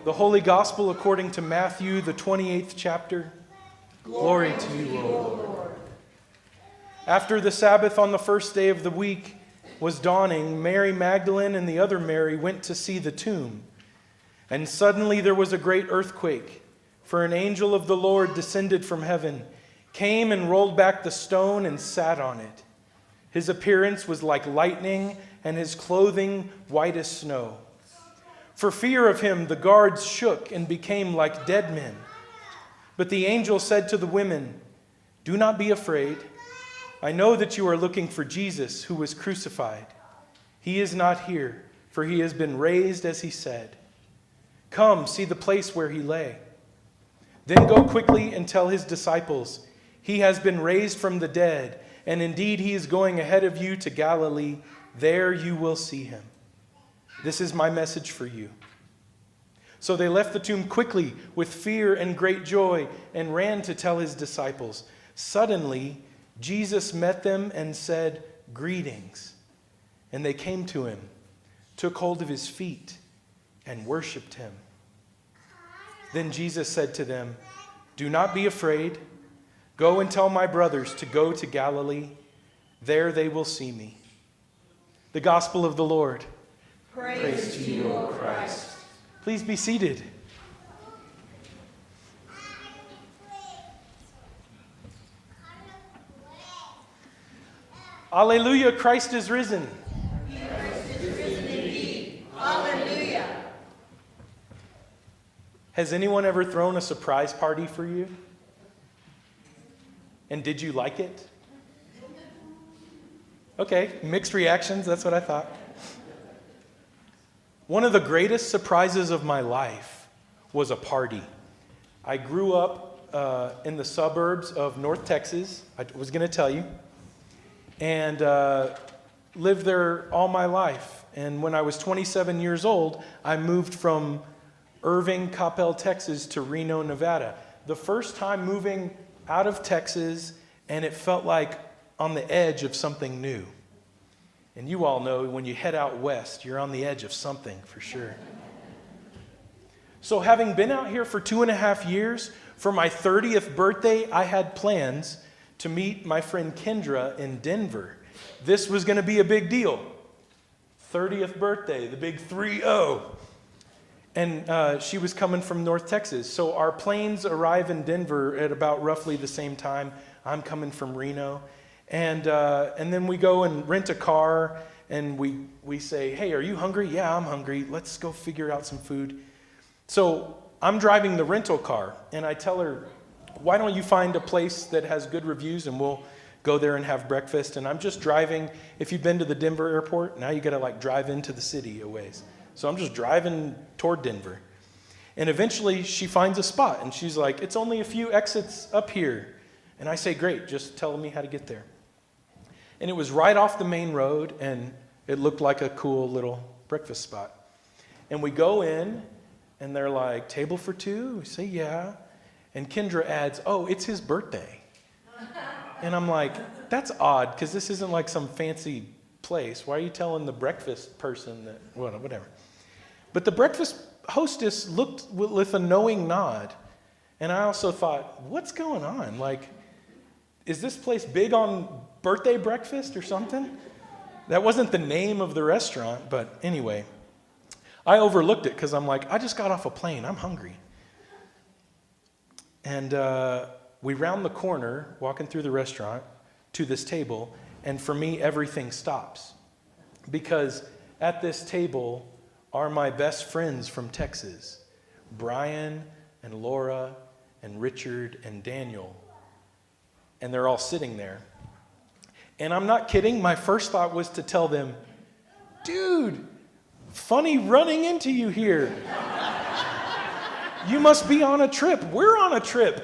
The Holy Gospel according to Matthew, the 28th chapter. Glory to you, O Lord. After the Sabbath on the first day of the week was dawning, Mary Magdalene and the other Mary went to see the tomb. And suddenly there was a great earthquake, for an angel of the Lord descended from heaven, came and rolled back the stone and sat on it. His appearance was like lightning, and his clothing white as snow. For fear of him, the guards shook and became like dead men. But the angel said to the women, "Do not be afraid. I know that you are looking for Jesus, who was crucified. He is not here, for he has been raised as he said. Come, see the place where he lay. Then go quickly and tell his disciples, he has been raised from the dead, and indeed he is going ahead of you to Galilee. There you will see him. This is my message for you." So they left the tomb quickly with fear and great joy and ran to tell his disciples. Suddenly, Jesus met them and said, "Greetings." And they came to him, took hold of his feet, and worshipped him. Then Jesus said to them, "Do not be afraid. Go and tell my brothers to go to Galilee. There they will see me." The Gospel of the Lord. Praise to you, O Christ. Please be seated. Alleluia, Christ is risen. Christ is risen indeed. Hallelujah. Has anyone ever thrown a surprise party for you? And did you like it? Okay, mixed reactions, that's what I thought. One of the greatest surprises of my life was a party. I grew up in the suburbs of North Texas, I was going to tell you, and lived there all my life. And when I was 27 years old, I moved from Irving, Coppell, Texas to Reno, Nevada. The first time moving out of Texas, and it felt like on the edge of something new. And you all know when you head out west, you're on the edge of something for sure. So having been out here for 2.5 years, for my 30th birthday, I had plans to meet my friend Kendra in Denver. This was going to be a big deal. 30th birthday, the big 3-0. And she was coming from North Texas. So our planes arrive in Denver at about roughly the same time. I'm coming from Reno. And then we go and rent a car, and we say, "Hey, are you hungry?" "Yeah, I'm hungry. Let's go figure out some food." So I'm driving the rental car, and I tell her, "Why don't you find a place that has good reviews, and we'll go there and have breakfast." And I'm just driving. If you've been to the Denver airport, now you got to drive into the city a ways. So I'm just driving toward Denver. And eventually she finds a spot, and she's like, "It's only a few exits up here." And I say, "Great, just tell me how to get there." And it was right off the main road, and it looked like a cool little breakfast spot. And we go in, and they're like, "Table for two?" We say, "Yeah." And Kendra adds, "Oh, it's his birthday." And I'm like, that's odd, because this isn't like some fancy place. Why are you telling the breakfast person that, whatever. But the breakfast hostess looked with a knowing nod. And I also thought, what's going on? Is this place big on birthday breakfast or something? That wasn't the name of the restaurant, but anyway. I overlooked it because I'm like, I just got off a plane. I'm hungry. And we round the corner, walking through the restaurant, to this table, and for me, everything stops. Because at this table are my best friends from Texas, Brian and Laura and Richard and Daniel. And they're all sitting there. And I'm not kidding, my first thought was to tell them, "Dude, funny running into you here. You must be on a trip. We're on a trip.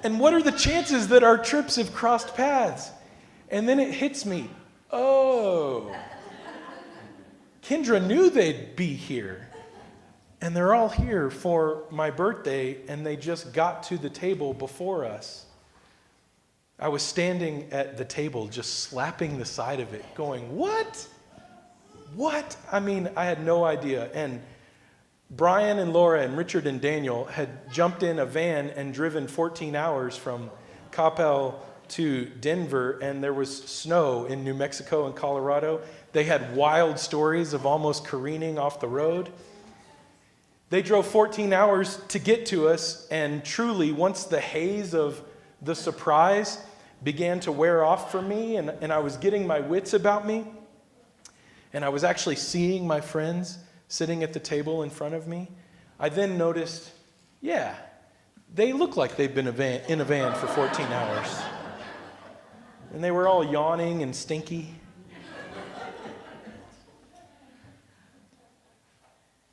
And what are the chances that our trips have crossed paths?" And then it hits me, oh, Kendra knew they'd be here. And they're all here for my birthday, and they just got to the table before us. I was standing at the table just slapping the side of it, going, what? I mean, I had no idea. And Brian and Laura and Richard and Daniel had jumped in a van and driven 14 hours from Coppell to Denver, and there was snow in New Mexico and Colorado. They had wild stories of almost careening off the road. They drove 14 hours to get to us, and truly, once the haze of the surprise began to wear off for me, and I was getting my wits about me, and I was actually seeing my friends sitting at the table in front of me, I then noticed, yeah, they look like they've been in a van for 14 hours. And they were all yawning and stinky.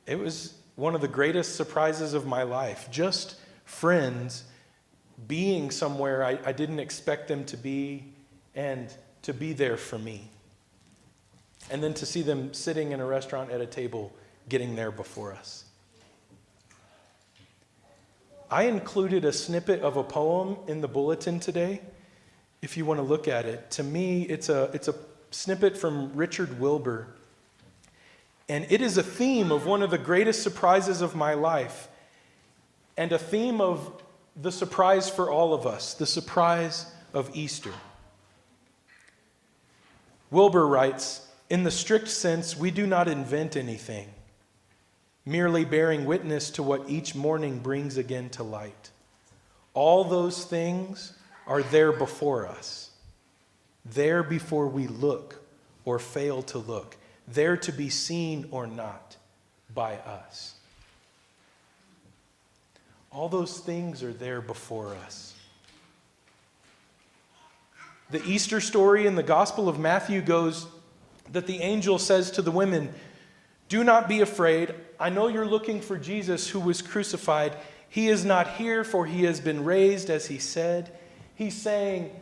It was one of the greatest surprises of my life. Just friends being somewhere I didn't expect them to be, and to be there for me. And then to see them sitting in a restaurant at a table getting there before us. I included a snippet of a poem in the bulletin today, if you want to look at it. To me, it's a snippet from Richard Wilbur. And it is a theme of one of the greatest surprises of my life, and a theme of the surprise for all of us, the surprise of Easter. Wilbur writes, "In the strict sense, we do not invent anything, merely bearing witness to what each morning brings again to light. All those things are there before us, there before we look or fail to look, there to be seen or not by us." All those things are there before us. The Easter story in the Gospel of Matthew goes that the angel says to the women, "Do not be afraid. I know you're looking for Jesus who was crucified. He is not here, for he has been raised, as he said." He's saying,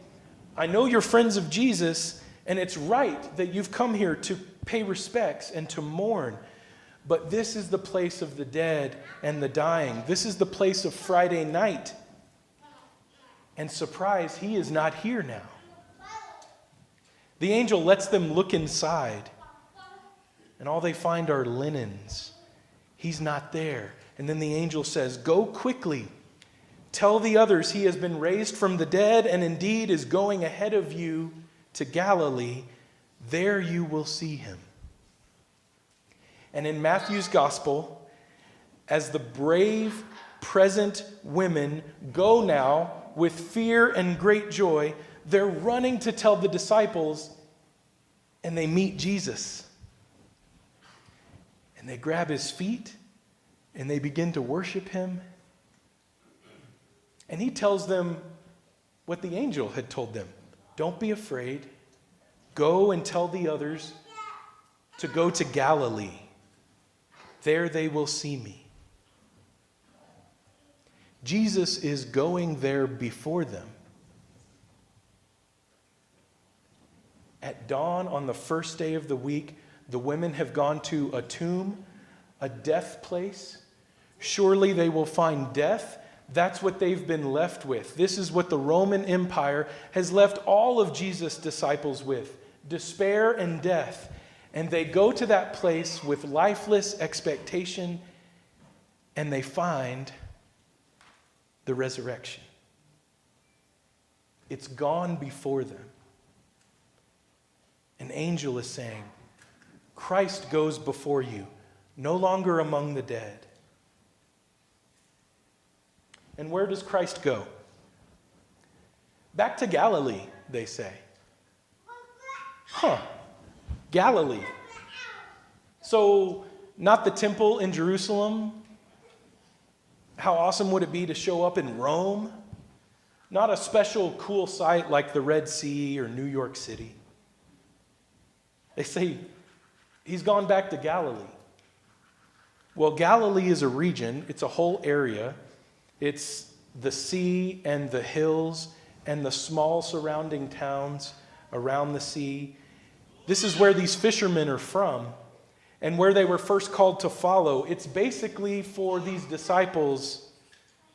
I know you're friends of Jesus, and it's right that you've come here to pay respects and to mourn. But this is the place of the dead and the dying. This is the place of Friday night. And surprise, he is not here now. The angel lets them look inside, and all they find are linens. He's not there. And then the angel says, "Go quickly. Tell the others he has been raised from the dead, and indeed is going ahead of you to Galilee. There you will see him." And in Matthew's gospel, as the brave, present women go now with fear and great joy, they're running to tell the disciples, and they meet Jesus. And they grab his feet, and they begin to worship him. And he tells them what the angel had told them. Don't be afraid. Go and tell the others to go to Galilee. There they will see me. Jesus is going there before them. At dawn on the first day of the week, the women have gone to a tomb, a death place. Surely they will find death. That's what they've been left with. This is what the Roman Empire has left all of Jesus' disciples with: despair and death. And they go to that place with lifeless expectation, and they find the resurrection. It's gone before them. An angel is saying, Christ goes before you, no longer among the dead. And where does Christ go? Back to Galilee, they say. Galilee. So, not the temple in Jerusalem? How awesome would it be to show up in Rome? Not a special cool site like the Red Sea or New York City. They say, he's gone back to Galilee. Well, Galilee is a region. It's a whole area. It's the sea and the hills and the small surrounding towns around the sea. This is where these fishermen are from and where they were first called to follow. It's basically, for these disciples,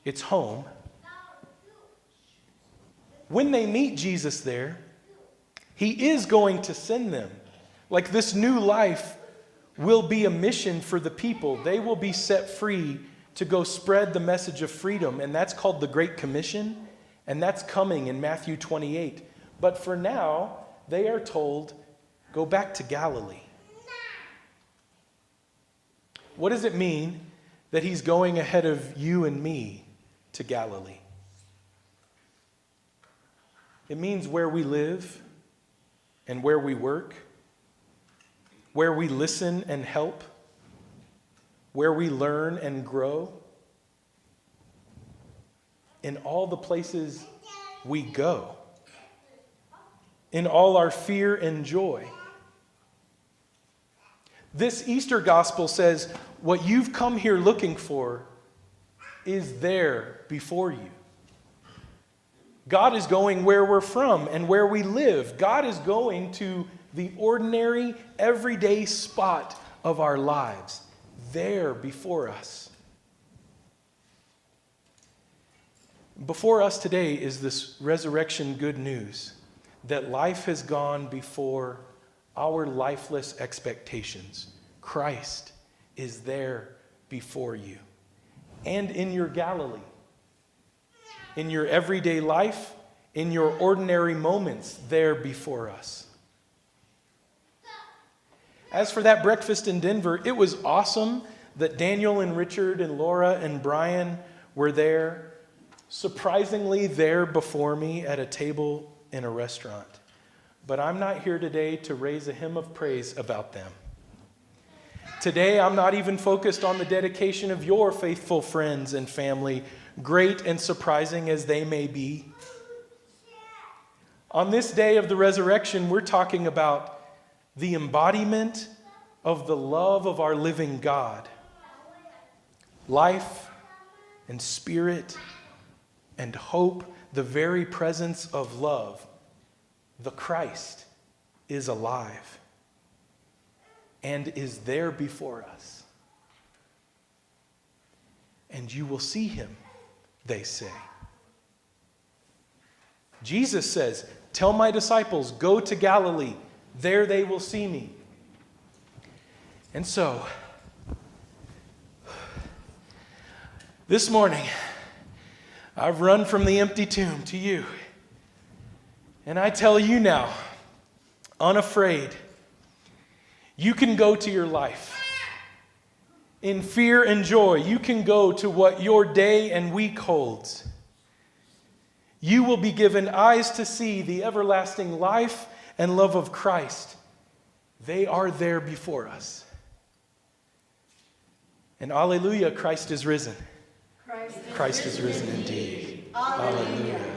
it's home. When they meet Jesus there, he is going to send them. Like, this new life will be a mission for the people. They will be set free to go spread the message of freedom, and that's called the Great Commission, and that's coming in Matthew 28. But for now, they are told, go back to Galilee. What does it mean that he's going ahead of you and me to Galilee? It means where we live and where we work, where we listen and help, where we learn and grow, in all the places we go, in all our fear and joy. This Easter gospel says what you've come here looking for is there before you. God is going where we're from and where we live. God is going to the ordinary, everyday spot of our lives, there before us. Before us today is this resurrection good news that life has gone before our lifeless expectations. Christ is there before you and in your Galilee. In your everyday life, in your ordinary moments there before us. As for that breakfast in Denver, it was awesome that Daniel and Richard and Laura and Brian were there, surprisingly there before me at a table in a restaurant. But I'm not here today to raise a hymn of praise about them. Today, I'm not even focused on the dedication of your faithful friends and family, great and surprising as they may be. On this day of the resurrection, we're talking about the embodiment of the love of our living God. Life and spirit and hope, the very presence of love. The Christ is alive and is there before us. And you will see him, they say. Jesus says, tell my disciples, go to Galilee. There they will see me. And so, this morning, I've run from the empty tomb to you. And I tell you now, unafraid, you can go to your life. In fear and joy, you can go to what your day and week holds. You will be given eyes to see the everlasting life and love of Christ. They are there before us. And alleluia, Christ is risen. Christ is risen indeed. Alleluia.